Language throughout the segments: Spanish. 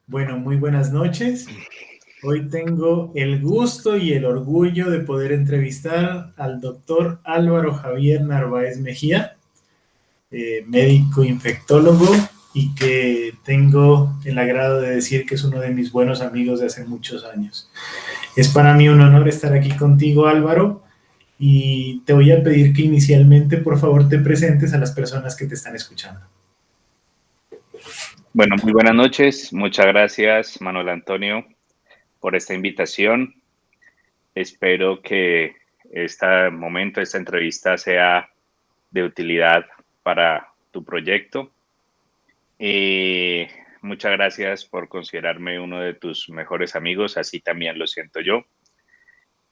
Bueno, muy buenas noches. Hoy tengo el gusto y el orgullo de poder entrevistar al doctor Álvaro Javier Narváez Mejía, médico infectólogo y que tengo el agrado de decir que es uno de mis buenos amigos de hace muchos años. Es para mí un honor estar aquí contigo, Álvaro, y te voy a pedir que inicialmente, por favor, te presentes a las personas que te están escuchando. Bueno, muy buenas noches. Muchas gracias, Manuel Antonio, por esta invitación. Espero que este momento, esta entrevista sea de utilidad para tu proyecto. Muchas gracias por considerarme uno de tus mejores amigos, así también lo siento yo.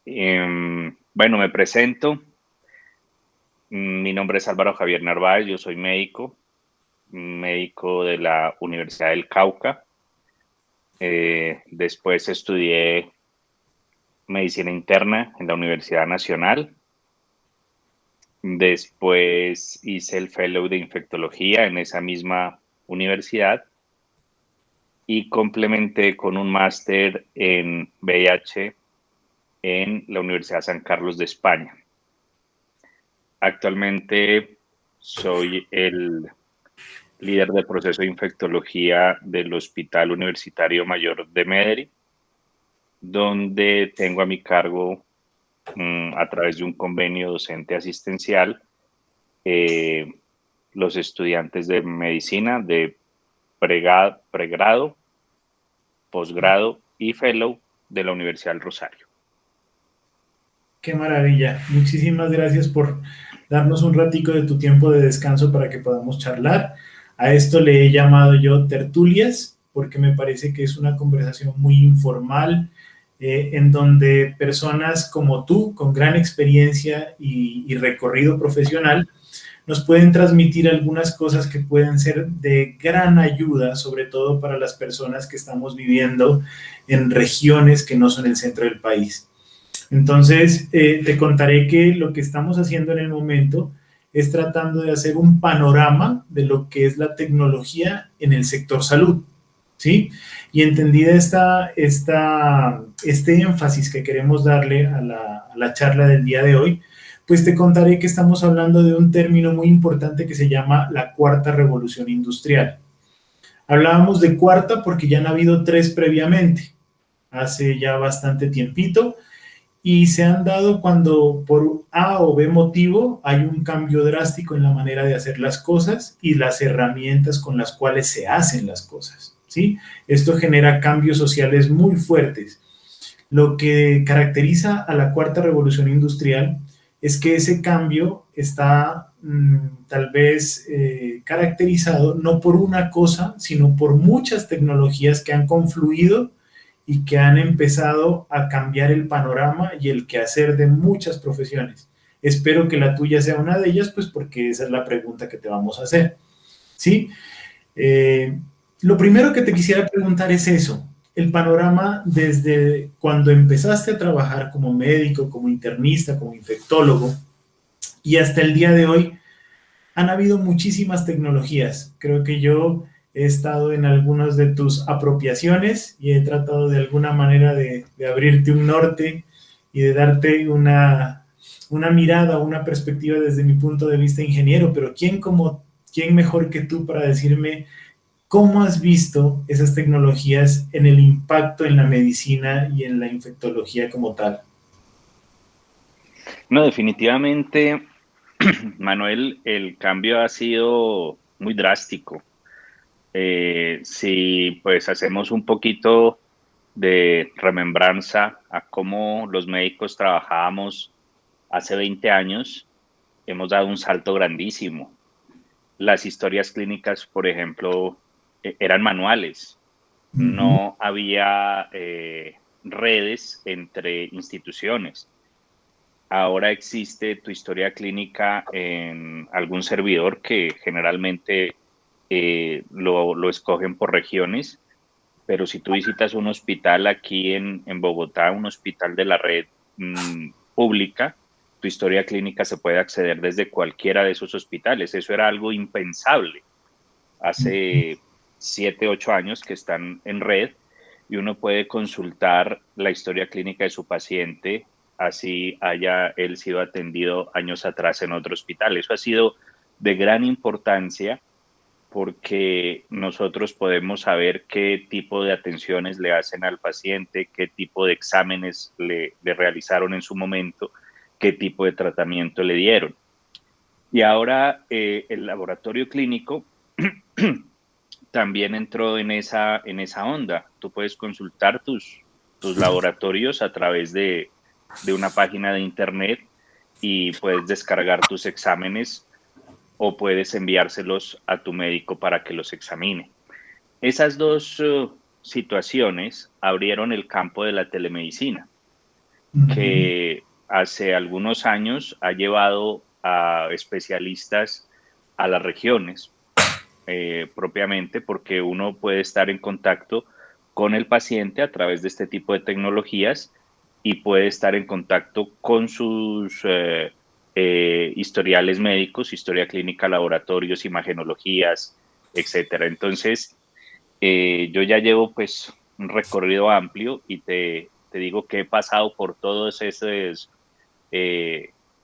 Bueno, me presento. Mi nombre es Álvaro Javier Narváez, yo soy médico de la Universidad del Cauca. Después estudié medicina interna en la Universidad Nacional. Después hice el fellow de infectología en esa misma universidad y complementé con un máster en VIH en la Universidad San Carlos de España. Actualmente soy el líder del proceso de infectología del Hospital Universitario Mayor de Medellín, donde tengo a mi cargo, a través de un convenio docente asistencial, los estudiantes de medicina de pregrado, posgrado y fellow de la Universidad del Rosario. Qué maravilla. Muchísimas gracias por darnos un ratico de tu tiempo de descanso para que podamos charlar. A esto le he llamado yo tertulias porque me parece que es una conversación muy informal, en donde personas como tú, con gran experiencia y recorrido profesional, nos pueden transmitir algunas cosas que pueden ser de gran ayuda, sobre todo para las personas que estamos viviendo en regiones que no son el centro del país. Entonces, te contaré que lo que estamos haciendo en el momento es tratando de hacer un panorama de lo que es la tecnología en el sector salud, ¿sí? Y entendida este énfasis que queremos darle a la charla del día de hoy, pues te contaré que estamos hablando de un término muy importante que se llama la cuarta revolución industrial. Hablábamos de cuarta porque ya han habido tres previamente, hace ya bastante tiempito, y se han dado cuando por A o B motivo hay un cambio drástico en la manera de hacer las cosas y las herramientas con las cuales se hacen las cosas, ¿sí? Esto genera cambios sociales muy fuertes. Lo que caracteriza a la cuarta revolución industrial es que ese cambio está tal vez caracterizado no por una cosa, sino por muchas tecnologías que han confluido y que han empezado a cambiar el panorama y el quehacer de muchas profesiones. Espero que la tuya sea una de ellas, pues porque esa es la pregunta que te vamos a hacer. ¿Sí? Lo primero que te quisiera preguntar es eso, el panorama desde cuando empezaste a trabajar como médico, como internista, como infectólogo, y hasta el día de hoy han habido muchísimas tecnologías. Creo que yo he estado en algunas de tus apropiaciones y he tratado de alguna manera de abrirte un norte y de darte una mirada, una perspectiva desde mi punto de vista ingeniero, pero ¿quién mejor que tú para decirme cómo has visto esas tecnologías en el impacto en la medicina y en la infectología como tal? No, definitivamente, Manuel, el cambio ha sido muy drástico. Si pues hacemos un poquito de remembranza a cómo los médicos trabajábamos hace 20 años, hemos dado un salto grandísimo. Las historias clínicas, por ejemplo, eran manuales. Uh -huh. No había redes entre instituciones. Ahora existe tu historia clínica en algún servidor que generalmente lo escogen por regiones, pero si tú visitas un hospital aquí en Bogotá, un hospital de la red pública, tu historia clínica se puede acceder desde cualquiera de esos hospitales. Eso era algo impensable hace 7, 8 años que están en red y uno puede consultar la historia clínica de su paciente, así haya él sido atendido años atrás en otro hospital. Eso ha sido de gran importancia porque nosotros podemos saber qué tipo de atenciones le hacen al paciente, qué tipo de exámenes le realizaron en su momento, qué tipo de tratamiento le dieron. Y ahora el laboratorio clínico también entró en esa onda. Tú puedes consultar tus laboratorios a través de una página de internet y puedes descargar tus exámenes o puedes enviárselos a tu médico para que los examine. Esas dos situaciones abrieron el campo de la telemedicina, que hace algunos años ha llevado a especialistas a las regiones propiamente, porque uno puede estar en contacto con el paciente a través de este tipo de tecnologías y puede estar en contacto con sus historiales médicos, historia clínica, laboratorios, imagenologías, etcétera. Entonces, yo ya llevo pues un recorrido amplio y te digo que he pasado por todos esos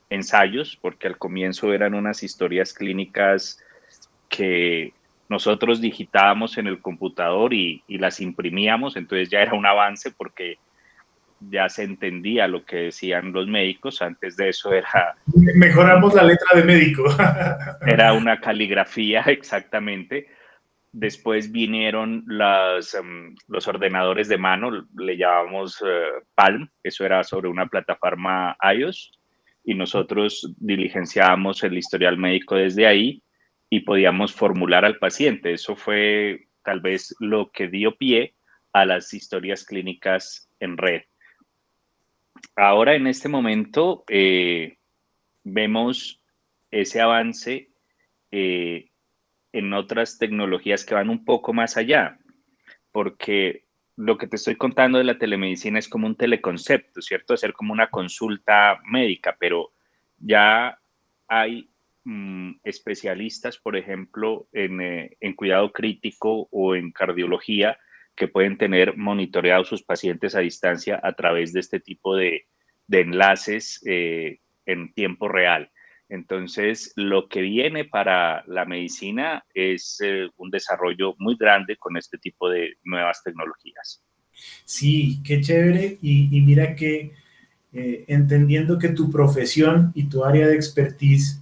ensayos, porque al comienzo eran unas historias clínicas que nosotros digitábamos en el computador y las imprimíamos, entonces ya era un avance porque ya se entendía lo que decían los médicos. Antes de eso Mejoramos la letra de médico. Era una caligrafía exactamente. Después vinieron los ordenadores de mano, le llamamos Palm, eso era sobre una plataforma iOS, y nosotros diligenciábamos el historial médico desde ahí y podíamos formular al paciente. Eso fue tal vez lo que dio pie a las historias clínicas en red. Ahora, en este momento, vemos ese avance en otras tecnologías que van un poco más allá, porque lo que te estoy contando de la telemedicina es como un teleconcepto, ¿cierto? Hacer como una consulta médica, pero ya hay especialistas, por ejemplo, en cuidado crítico o en cardiología, que pueden tener monitoreados sus pacientes a distancia a través de este tipo de enlaces en tiempo real. Entonces, lo que viene para la medicina es un desarrollo muy grande con este tipo de nuevas tecnologías. Sí, qué chévere. Y mira que entendiendo que tu profesión y tu área de expertise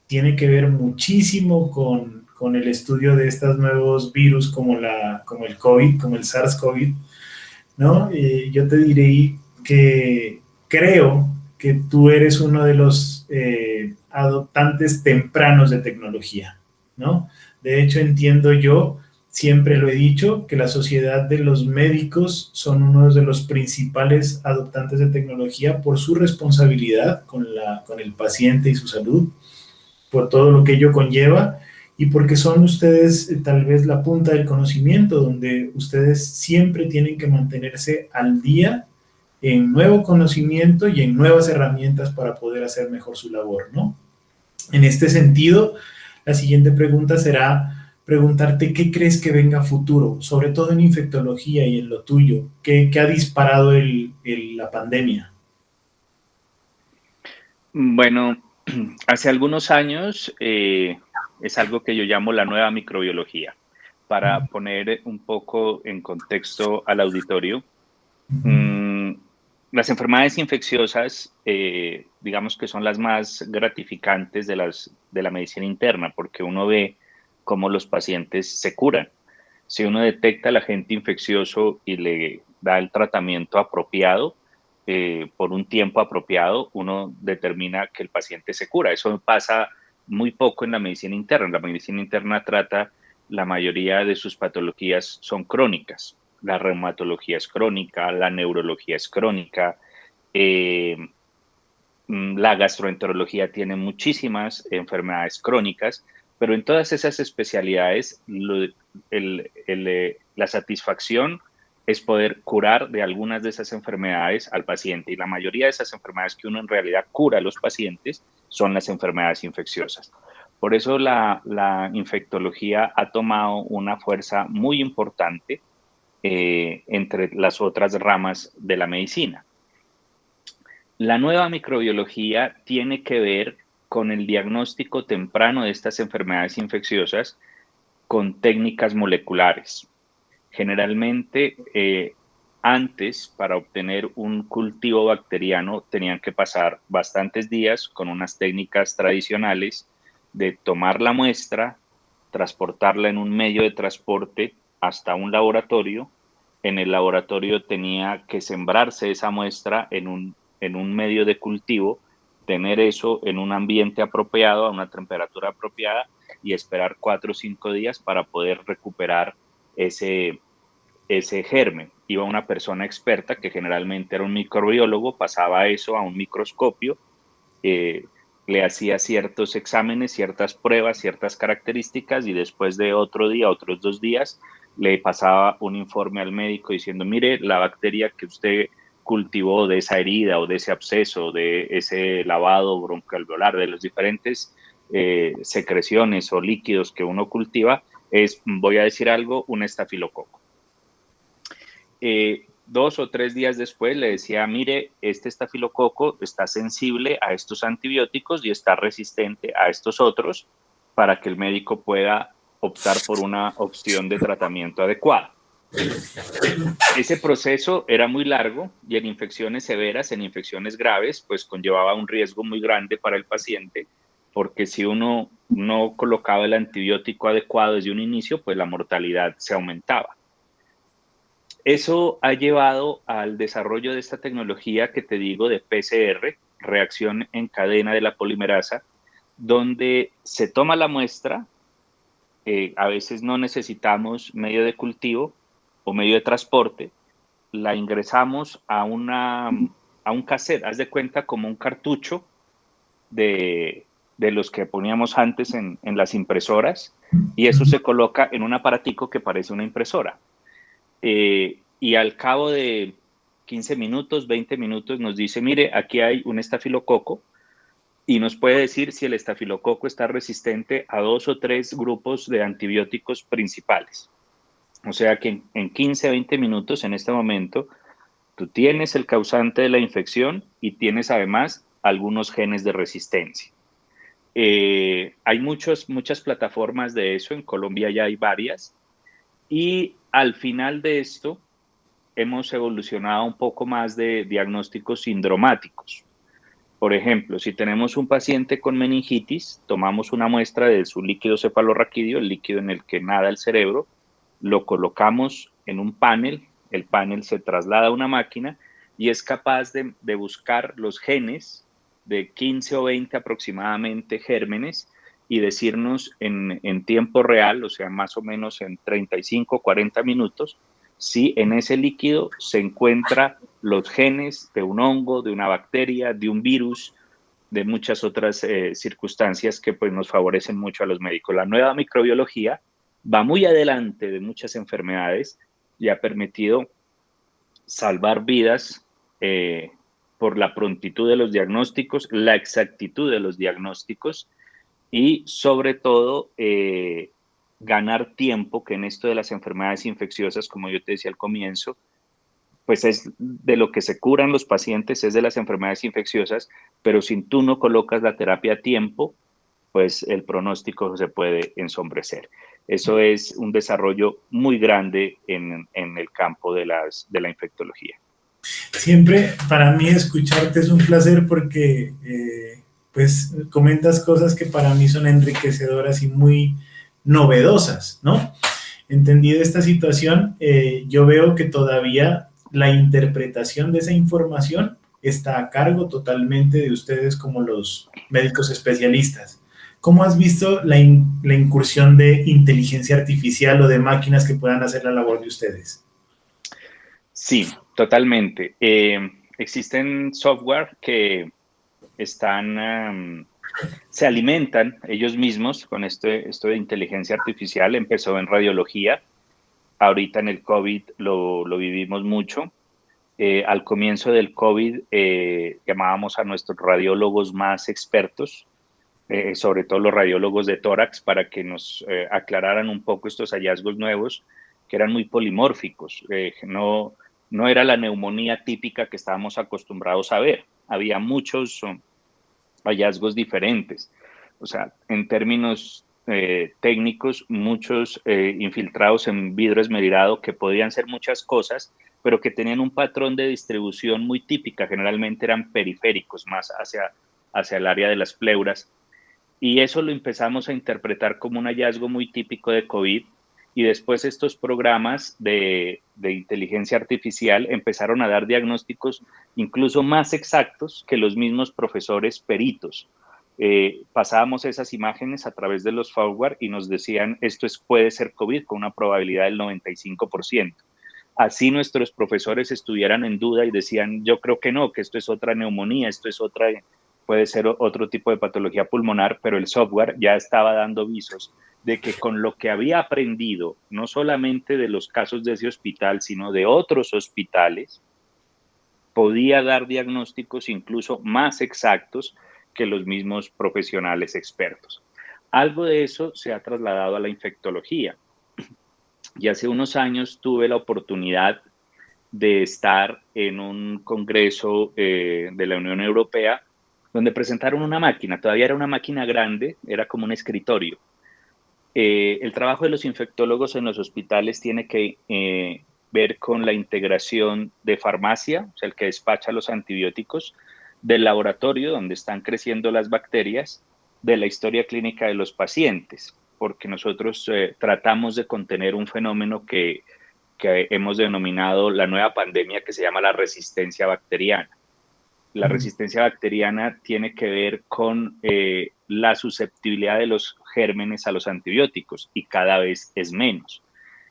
tiene que ver muchísimo con el estudio de estos nuevos virus como el COVID, como el SARS-CoV, ¿no? Yo te diré que creo que tú eres uno de los adoptantes tempranos de tecnología, ¿no? De hecho, entiendo yo, siempre lo he dicho, que la sociedad de los médicos son uno de los principales adoptantes de tecnología por su responsabilidad con el paciente y su salud, por todo lo que ello conlleva y porque son ustedes tal vez la punta del conocimiento, donde ustedes siempre tienen que mantenerse al día en nuevo conocimiento y en nuevas herramientas para poder hacer mejor su labor, ¿no? En este sentido, la siguiente pregunta será preguntarte qué crees que venga a futuro, sobre todo en infectología y en lo tuyo, qué ha disparado la pandemia. Bueno, hace algunos años es algo que yo llamo la nueva microbiología. Para poner un poco en contexto al auditorio, las enfermedades infecciosas, digamos que son las más gratificantes de la medicina interna, porque uno ve cómo los pacientes se curan. Si uno detecta al agente infeccioso y le da el tratamiento apropiado, por un tiempo apropiado, uno determina que el paciente se cura. Eso pasa muy poco en la medicina interna. La medicina interna trata, la mayoría de sus patologías son crónicas. La reumatología es crónica, la neurología es crónica, la gastroenterología tiene muchísimas enfermedades crónicas, pero en todas esas especialidades la satisfacción es poder curar de algunas de esas enfermedades al paciente, y la mayoría de esas enfermedades que uno en realidad cura a los pacientes son las enfermedades infecciosas. Por eso la infectología ha tomado una fuerza muy importante entre las otras ramas de la medicina. La nueva microbiología tiene que ver con el diagnóstico temprano de estas enfermedades infecciosas con técnicas moleculares. Generalmente, antes, para obtener un cultivo bacteriano, tenían que pasar bastantes días con unas técnicas tradicionales de tomar la muestra, transportarla en un medio de transporte hasta un laboratorio. En el laboratorio tenía que sembrarse esa muestra en un medio de cultivo, tener eso en un ambiente apropiado, a una temperatura apropiada y esperar 4 o 5 días para poder recuperar ese germen. Iba una persona experta, que generalmente era un microbiólogo, pasaba eso a un microscopio, le hacía ciertos exámenes, ciertas pruebas, ciertas características y después de otro día, otros 2 días, le pasaba un informe al médico diciendo, mire, la bacteria que usted cultivó de esa herida o de ese absceso, de ese lavado broncoalveolar, de los diferentes secreciones o líquidos que uno cultiva, es, voy a decir algo, un estafilococo. 2 o 3 días después le decía, mire, este estafilococo está sensible a estos antibióticos y está resistente a estos otros, para que el médico pueda optar por una opción de tratamiento adecuada. Ese proceso era muy largo y en infecciones severas, en infecciones graves, pues conllevaba un riesgo muy grande para el paciente, porque si uno no colocaba el antibiótico adecuado desde un inicio, pues la mortalidad se aumentaba. Eso ha llevado al desarrollo de esta tecnología que te digo de PCR, reacción en cadena de la polimerasa, donde se toma la muestra, a veces no necesitamos medio de cultivo o medio de transporte, la ingresamos a un cassette, haz de cuenta como un cartucho de los que poníamos antes en las impresoras, y eso se coloca en un aparatico que parece una impresora. Y al cabo de 15 minutos, 20 minutos nos dice, mire, aquí hay un estafilococo, y nos puede decir si el estafilococo está resistente a 2 o 3 grupos de antibióticos principales. O sea que en 15, 20 minutos en este momento, tú tienes el causante de la infección y tienes además algunos genes de resistencia. Hay muchas plataformas de eso, en Colombia ya hay varias, y al final de esto hemos evolucionado un poco más de diagnósticos sindromáticos. Por ejemplo, si tenemos un paciente con meningitis, tomamos una muestra de su líquido cefalorraquídeo, el líquido en el que nada el cerebro, lo colocamos en un panel, el panel se traslada a una máquina y es capaz de buscar los genes de 15 o 20 aproximadamente gérmenes y decirnos en tiempo real, o sea, más o menos en 35 o 40 minutos, si en ese líquido se encuentra los genes de un hongo, de una bacteria, de un virus, de muchas otras circunstancias que pues, nos favorecen mucho a los médicos. La nueva microbiología va muy adelante de muchas enfermedades y ha permitido salvar vidas por la prontitud de los diagnósticos, la exactitud de los diagnósticos y sobre todo ganar tiempo, que en esto de las enfermedades infecciosas, como yo te decía al comienzo, pues es de lo que se curan los pacientes, es de las enfermedades infecciosas, pero si tú no colocas la terapia a tiempo, pues el pronóstico se puede ensombrecer. Eso es un desarrollo muy grande en el campo de la infectología. Siempre para mí escucharte es un placer porque pues comentas cosas que para mí son enriquecedoras y muy novedosas, ¿no? Entendida esta situación, yo veo que todavía la interpretación de esa información está a cargo totalmente de ustedes como los médicos especialistas. ¿Cómo has visto la incursión de inteligencia artificial o de máquinas que puedan hacer la labor de ustedes? Sí, totalmente. Existen software que se alimentan ellos mismos con esto de inteligencia artificial. Empezó en radiología, ahorita en el COVID lo vivimos mucho. Al comienzo del COVID llamábamos a nuestros radiólogos más expertos sobre todo los radiólogos de tórax, para que nos aclararan un poco estos hallazgos nuevos que eran muy polimórficos. No era la neumonía típica que estábamos acostumbrados a ver. Había muchos hallazgos diferentes. O sea, en términos técnicos, muchos infiltrados en vidrio esmerilado que podían ser muchas cosas, pero que tenían un patrón de distribución muy típica. Generalmente eran periféricos, más hacia el área de las pleuras. Y eso lo empezamos a interpretar como un hallazgo muy típico de COVID. Y después estos programas de inteligencia artificial empezaron a dar diagnósticos incluso más exactos que los mismos profesores peritos. Pasábamos esas imágenes a través de los software y nos decían puede ser COVID con una probabilidad del 95%. Así nuestros profesores estuvieran en duda y decían, yo creo que no, que esto es otra neumonía, puede ser otro tipo de patología pulmonar, pero el software ya estaba dando visos de que con lo que había aprendido, no solamente de los casos de ese hospital, sino de otros hospitales, podía dar diagnósticos incluso más exactos que los mismos profesionales expertos. Algo de eso se ha trasladado a la infectología. Y hace unos años tuve la oportunidad de estar en un congreso de la Unión Europea donde presentaron una máquina. Todavía era una máquina grande, era como un escritorio. El trabajo de los infectólogos en los hospitales tiene que ver con la integración de farmacia, o sea, el que despacha los antibióticos, del laboratorio donde están creciendo las bacterias, de la historia clínica de los pacientes, porque nosotros tratamos de contener un fenómeno que hemos denominado la nueva pandemia, que se llama la resistencia bacteriana. La resistencia bacteriana tiene que ver con la susceptibilidad de los gérmenes a los antibióticos y cada vez es menos.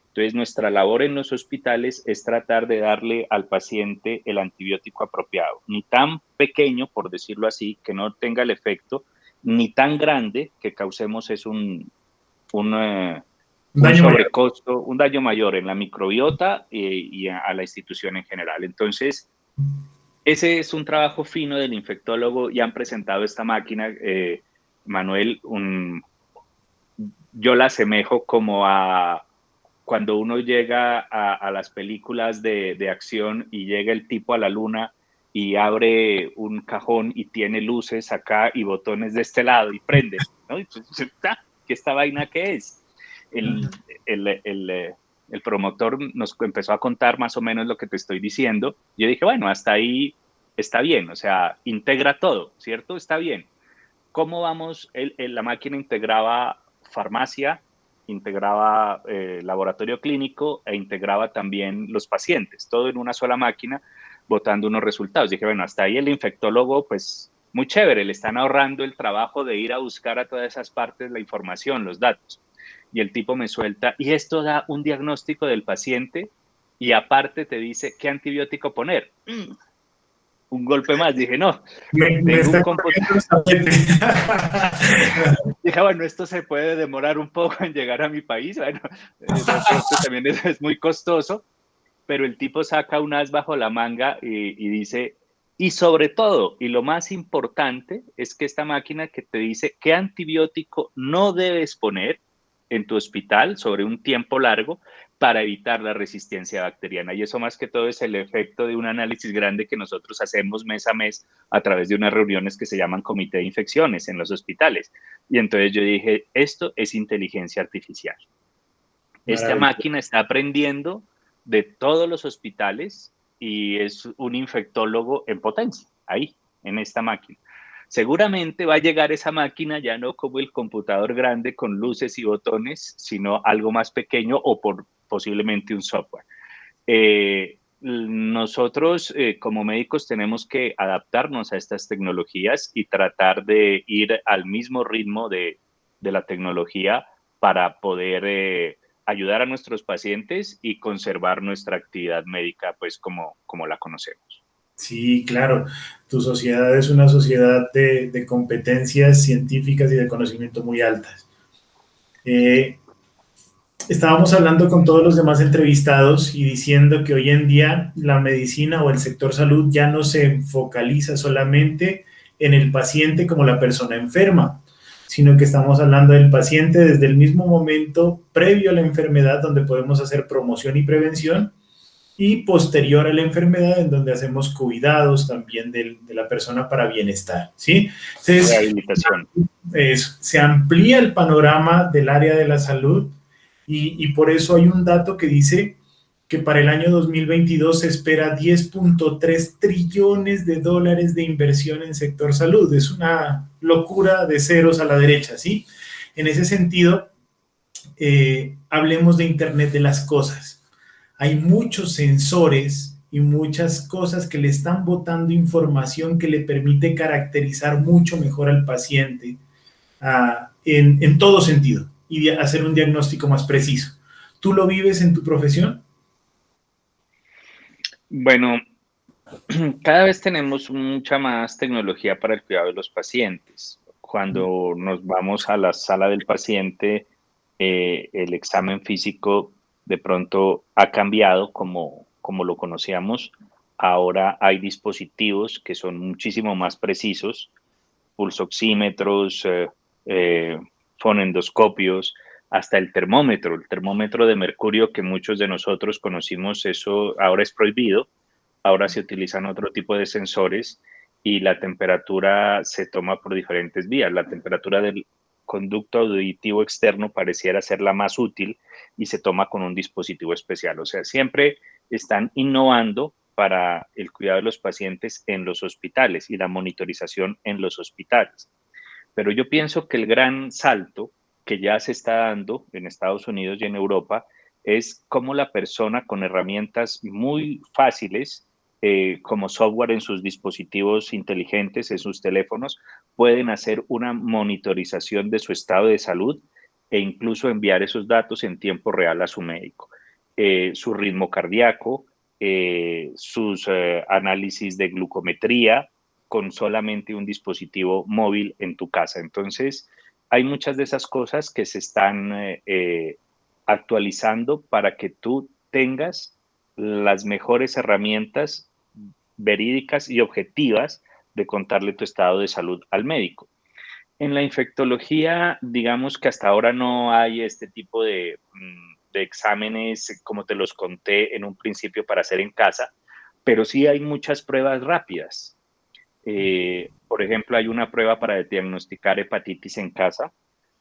Entonces, nuestra labor en los hospitales es tratar de darle al paciente el antibiótico apropiado, ni tan pequeño, por decirlo así, que no tenga el efecto, ni tan grande que causemos un sobrecosto, un daño mayor en la microbiota y a la institución en general. Entonces, ese es un trabajo fino del infectólogo y han presentado esta máquina, Manuel, yo la asemejo como a cuando uno llega a las películas de acción y llega el tipo a la luna y abre un cajón y tiene luces acá y botones de este lado y prende, ¿no? Y pues, ¿qué esta vaina qué es? El promotor nos empezó a contar más o menos lo que te estoy diciendo. Yo dije, bueno, hasta ahí está bien, o sea, integra todo, ¿cierto? Está bien. ¿Cómo vamos? La máquina integraba farmacia, integraba laboratorio clínico e integraba también los pacientes, todo en una sola máquina, botando unos resultados. Dije, bueno, hasta ahí el infectólogo, pues muy chévere, le están ahorrando el trabajo de ir a buscar a todas esas partes la información, los datos. Y el tipo me suelta, y esto da un diagnóstico del paciente y aparte te dice qué antibiótico poner. Un golpe más, dije, no, tengo un computador. Dije, bueno, esto se puede demorar un poco en llegar a mi país, bueno, esto también es muy costoso, pero el tipo saca un as bajo la manga y dice, y sobre todo, y lo más importante, es que esta máquina que te dice qué antibiótico no debes poner en tu hospital sobre un tiempo largo para evitar la resistencia bacteriana. Y eso más que todo es el efecto de un análisis grande que nosotros hacemos mes a mes a través de unas reuniones que se llaman comité de infecciones en los hospitales. Y entonces yo dije, esto es inteligencia artificial. Esta máquina está aprendiendo de todos los hospitales y es un infectólogo en potencia, ahí, en esta máquina. Seguramente va a llegar esa máquina ya no como el computador grande con luces y botones, sino algo más pequeño o posiblemente un software. Nosotros como médicos tenemos que adaptarnos a estas tecnologías y tratar de ir al mismo ritmo de la tecnología para poder ayudar a nuestros pacientes y conservar nuestra actividad médica pues como la conocemos. Sí, claro. Tu sociedad es una sociedad de competencias científicas y de conocimiento muy altas. Estábamos hablando con todos los demás entrevistados y diciendo que hoy en día la medicina o el sector salud ya no se focaliza solamente en el paciente como la persona enferma, sino que estamos hablando del paciente desde el mismo momento previo a la enfermedad, donde podemos hacer promoción y prevención, y posterior a la enfermedad, en donde hacemos cuidados también de la persona para bienestar, ¿sí? Entonces, Rehabilitación. se amplía el panorama del área de la salud y por eso hay un dato que dice que para el año 2022 se espera 10.3 trillones de dólares de inversión en sector salud. Es una locura de ceros a la derecha, ¿sí? En ese sentido, hablemos de Internet de las cosas. Hay muchos sensores y muchas cosas que le están botando información que le permite caracterizar mucho mejor al paciente en todo sentido y hacer un diagnóstico más preciso. ¿Tú lo vives en tu profesión? Bueno, cada vez tenemos mucha más tecnología para el cuidado de los pacientes. Cuando nos vamos a la sala del paciente, el examen físico de pronto ha cambiado como lo conocíamos. Ahora hay dispositivos que son muchísimo más precisos, pulsoxímetros, eh, fonendoscopios, hasta el termómetro de mercurio que muchos de nosotros conocimos, eso ahora es prohibido. Ahora se utilizan otro tipo de sensores y la temperatura se toma por diferentes vías. La temperatura del conducto auditivo externo pareciera ser la más útil y se toma con un dispositivo especial. O sea, siempre están innovando para el cuidado de los pacientes en los hospitales y la monitorización en los hospitales. Pero yo pienso que el gran salto que ya se está dando en Estados Unidos y en Europa es cómo la persona con herramientas muy fáciles, como software en sus dispositivos inteligentes, en sus teléfonos, pueden hacer una monitorización de su estado de salud e incluso enviar esos datos en tiempo real a su médico. Su ritmo cardíaco, sus análisis de glucometría, con solamente un dispositivo móvil en tu casa. Entonces, hay muchas de esas cosas que se están actualizando para que tú tengas las mejores herramientas verídicas y objetivas de contarle tu estado de salud al médico. En la infectología, digamos que hasta ahora no hay este tipo de exámenes como te los conté en un principio para hacer en casa, pero sí hay muchas pruebas rápidas. Por ejemplo, hay una prueba para diagnosticar hepatitis en casa,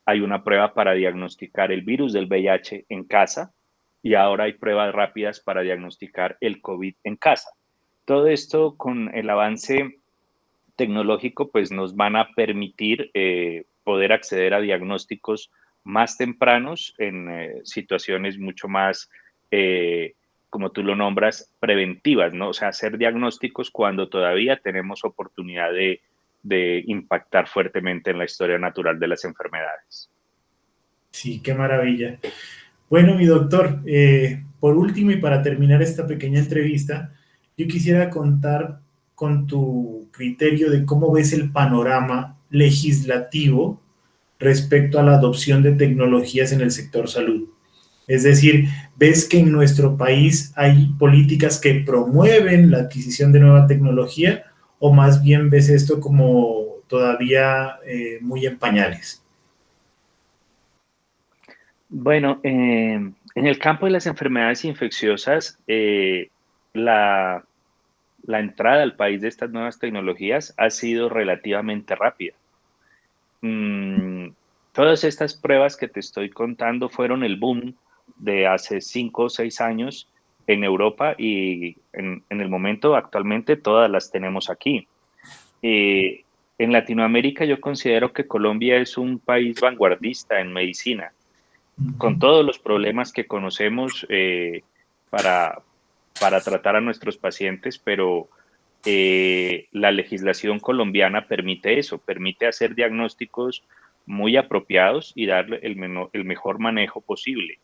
hay una prueba para diagnosticar el virus del VIH en casa y ahora hay pruebas rápidas para diagnosticar el COVID en casa. Todo esto con el avance tecnológico pues nos van a permitir poder acceder a diagnósticos más tempranos en situaciones mucho más, como tú lo nombras, preventivas, ¿no? O sea, hacer diagnósticos cuando todavía tenemos oportunidad de impactar fuertemente en la historia natural de las enfermedades. Sí, qué maravilla. Bueno, mi doctor, por último y para terminar esta pequeña entrevista, yo quisiera contar con tu criterio de cómo ves el panorama legislativo respecto a la adopción de tecnologías en el sector salud. Es decir, ¿ves que en nuestro país hay políticas que promueven la adquisición de nueva tecnología o más bien ves esto como todavía muy en pañales? Bueno, en el campo de las enfermedades infecciosas, la, la entrada al país de estas nuevas tecnologías ha sido relativamente rápida. Mm, Todas estas pruebas que te estoy contando fueron el boom de hace 5 o 6 años en Europa y en el momento actualmente todas las tenemos aquí. Eh, en Latinoamérica yo considero que Colombia es un país vanguardista en medicina, con todos los problemas que conocemos para, para tratar a nuestros pacientes, pero la legislación colombiana permite eso, permite hacer diagnósticos muy apropiados y darle el mejor manejo posible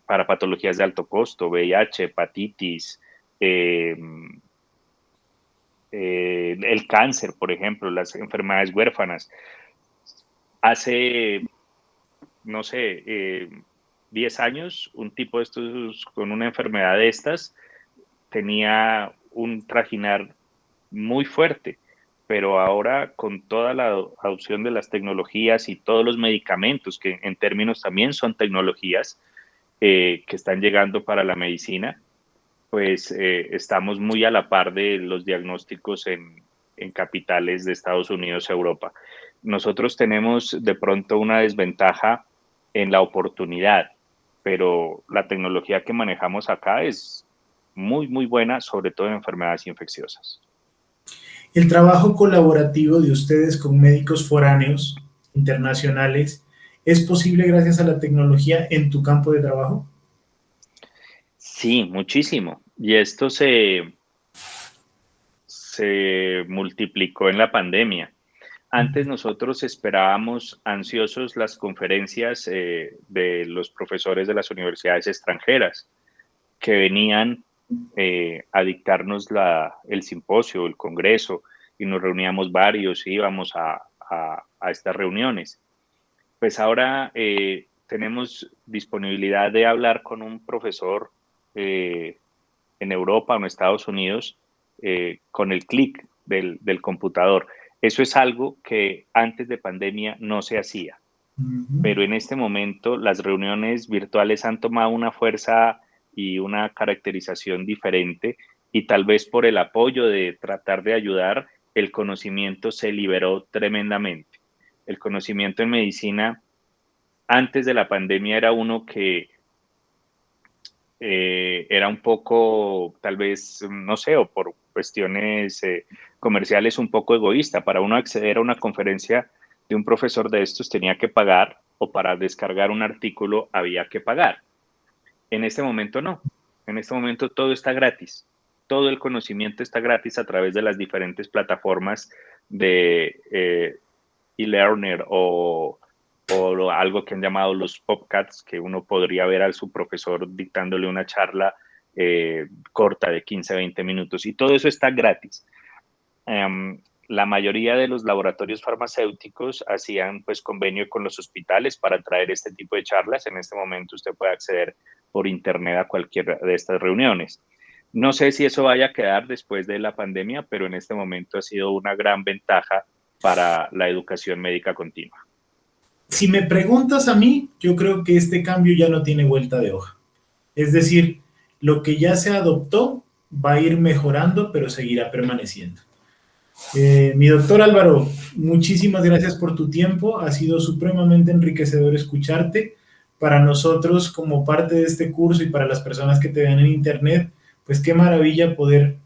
para patologías de alto costo, VIH, hepatitis, eh, el cáncer, por ejemplo, las enfermedades huérfanas. Hace, no sé, 10 años, un tipo de estos con una enfermedad de estas tenía un trajinar muy fuerte. pero ahora con toda la adopción de las tecnologías y todos los medicamentos, que en términos también son tecnologías que están llegando para la medicina, pues estamos muy a la par de los diagnósticos en capitales de Estados Unidos, Europa. Nosotros tenemos de pronto una desventaja en la oportunidad, pero la tecnología que manejamos acá es muy, muy buena, sobre todo en enfermedades infecciosas. El trabajo colaborativo de ustedes con médicos foráneos internacionales es posible gracias a la tecnología en tu campo de trabajo. Sí, muchísimo. Y esto se multiplicó en la pandemia. Antes nosotros esperábamos ansiosos las conferencias de los profesores de las universidades extranjeras que venían a dictarnos el simposio, el congreso, y nos reuníamos varios y íbamos a estas reuniones. Pues ahora tenemos disponibilidad de hablar con un profesor en Europa o en Estados Unidos con el clic del computador. Eso es algo que antes de pandemia no se hacía, pero en este momento las reuniones virtuales han tomado una fuerza y una caracterización diferente y tal vez por el apoyo de tratar de ayudar, el conocimiento se liberó tremendamente. El conocimiento en medicina antes de la pandemia era uno que era un poco, tal vez, no sé, o por cuestiones comerciales un poco egoísta. Para uno acceder a una conferencia de un profesor de estos tenía que pagar o para descargar un artículo había que pagar. En este momento no. En este momento todo está gratis. Todo el conocimiento está gratis a través de las diferentes plataformas de e-learner o algo que han llamado los podcasts, que uno podría ver a su profesor dictándole una charla corta de 15 a 20 minutos. Y todo eso está gratis. La mayoría de los laboratorios farmacéuticos hacían pues convenio con los hospitales para traer este tipo de charlas. En este momento usted puede acceder por internet a cualquiera de estas reuniones. No sé si eso vaya a quedar después de la pandemia, pero en este momento ha sido una gran ventaja para la educación médica continua. Si me preguntas a mí, yo creo que este cambio ya no tiene vuelta de hoja. Es decir, lo que ya se adoptó va a ir mejorando, pero seguirá permaneciendo. Mi doctor Álvaro, muchísimas gracias por tu tiempo. Ha sido supremamente enriquecedor escucharte. Para nosotros, como parte de este curso y para las personas que te ven en internet, pues qué maravilla poder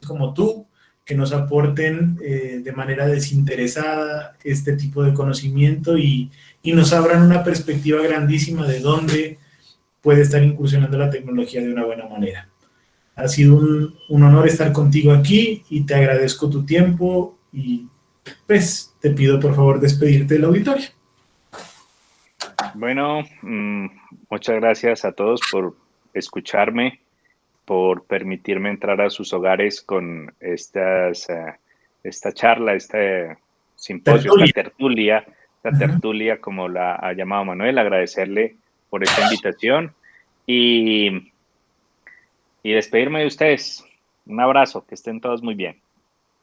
como tú, que nos aporten de manera desinteresada este tipo de conocimiento y nos abran una perspectiva grandísima de dónde puede estar incursionando la tecnología de una buena manera. Ha sido un honor estar contigo aquí y te agradezco tu tiempo y pues te pido por favor despedirte del auditorio. Bueno, muchas gracias a todos por escucharme, por permitirme entrar a sus hogares con esta charla, este simposio, esta tertulia, como la ha llamado Manuel, agradecerle por esta invitación y despedirme de ustedes. Un abrazo, que estén todos muy bien.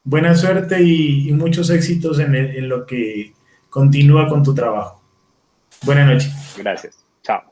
Buena suerte y muchos éxitos en lo que continúa con tu trabajo. Buenas noches. Gracias. Chao.